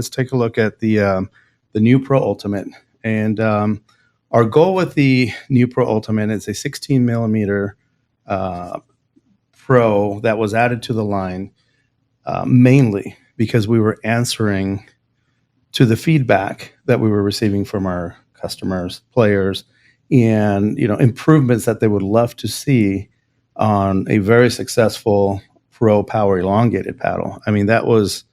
let's take a look at the new Pro Ultimate. And our goal with the new Pro Ultimate is a 16 millimeter uh, Pro that was added to the line mainly because we were answering to the feedback that we were receiving from our customers, players, and improvements that they would love to see on a very successful Pro Power elongated paddle. I mean, that was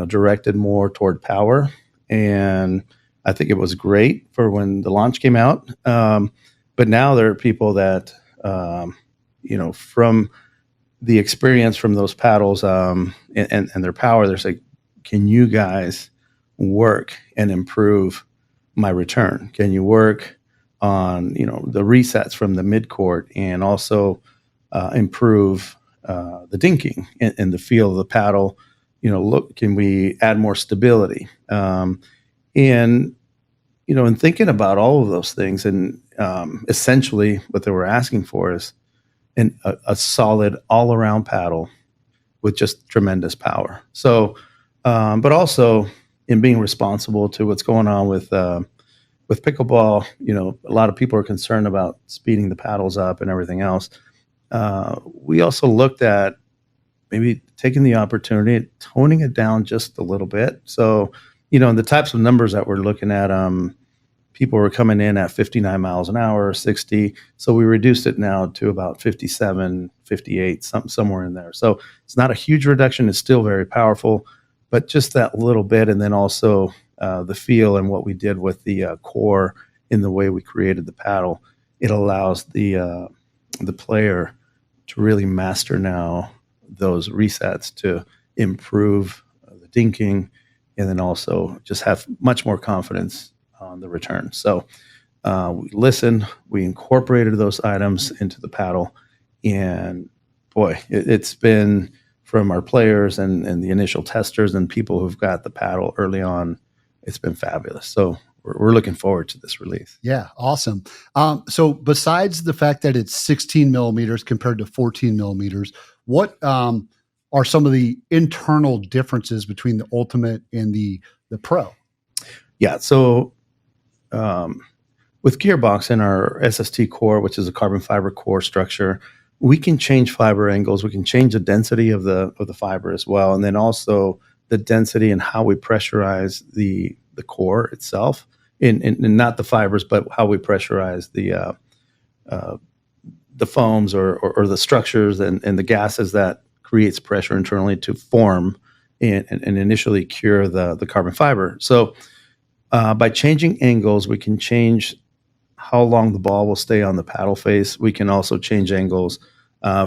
directed more toward power, and I think it was great for when the launch came out. But now there are people that from the experience from those paddles and their power, they're saying, can you guys work and improve my return? Can you work on the resets from the mid court and also improve the dinking and the feel of the paddle? Look, can we add more stability? And in thinking about all of those things, and essentially what they were asking for is a solid all-around paddle with just tremendous power. So, but also in being responsible to what's going on with pickleball, a lot of people are concerned about speeding the paddles up and everything else. We also looked at maybe taking the opportunity, toning it down just a little bit. So, the types of numbers that we're looking at, people were coming in at 59 miles an hour, 60. So we reduced it now to about 57, 58, somewhere in there. So it's not a huge reduction. It's still very powerful, but just that little bit. And then also the feel and what we did with the core in the way we created the paddle, it allows the player to really master now those resets to improve the dinking, and then also just have much more confidence on the return. So we listened, we incorporated those items into the paddle, and boy, it's been, from our players and the initial testers and people who've got the paddle early on, it's been fabulous. So we're looking forward to this release. Yeah, awesome. So besides the fact that it's 16 millimeters compared to 14 millimeters, what are some of the internal differences between the Ultimate and the Pro? Yeah, so with Gearbox and our SST core, which is a carbon fiber core structure, we can change fiber angles. We can change the density of the fiber as well, and then also the density and how we pressurize the core itself, and not the fibers, but how we pressurize the foams or the structures and the gases that creates pressure internally to form and initially cure the carbon fiber. So by changing angles, we can change how long the ball will stay on the paddle face. We can also change angles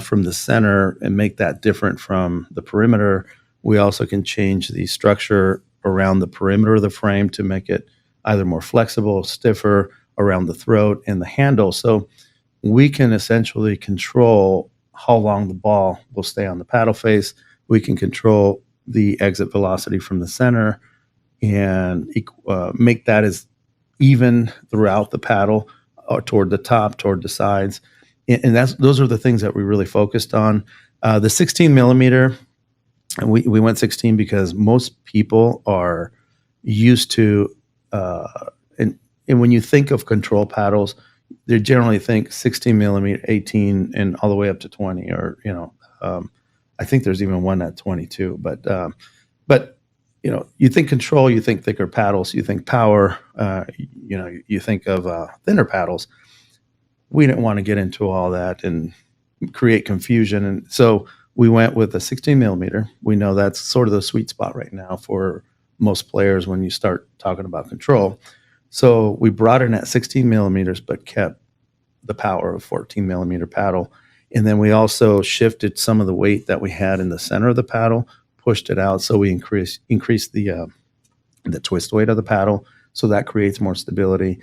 from the center and make that different from the perimeter. We also can change the structure around the perimeter of the frame to make it either more flexible, stiffer around the throat and the handle. So we can essentially control how long the ball will stay on the paddle face. We can control the exit velocity from the center and make that as even throughout the paddle, or toward the top, toward the sides. And those are the things that we really focused on. The 16 millimeter, and we went 16 because most people are used to, and when you think of control paddles, they generally think 16 millimeter, 18, and all the way up to 20, or I think there's even one at 22. But you think control, you think thicker paddles, you think power, you think of thinner paddles. We didn't want to get into all that and create confusion, and so we went with a 16 millimeter. We know that's sort of the sweet spot right now for most players when you start talking about control. So we brought in at 16 millimeters, but kept the power of 14 millimeter paddle. And then we also shifted some of the weight that we had in the center of the paddle, pushed it out. So we increased the twist weight of the paddle. So that creates more stability.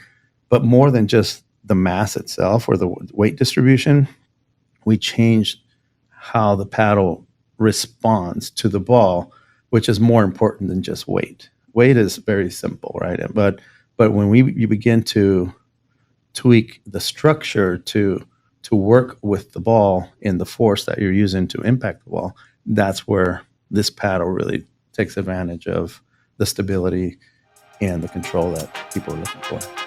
But more than just the mass itself or the weight distribution, we changed how the paddle responds to the ball, which is more important than just weight. Weight is very simple, right? But when you begin to tweak the structure to work with the ball and the force that you're using to impact the ball, that's where this paddle really takes advantage of the stability and the control that people are looking for.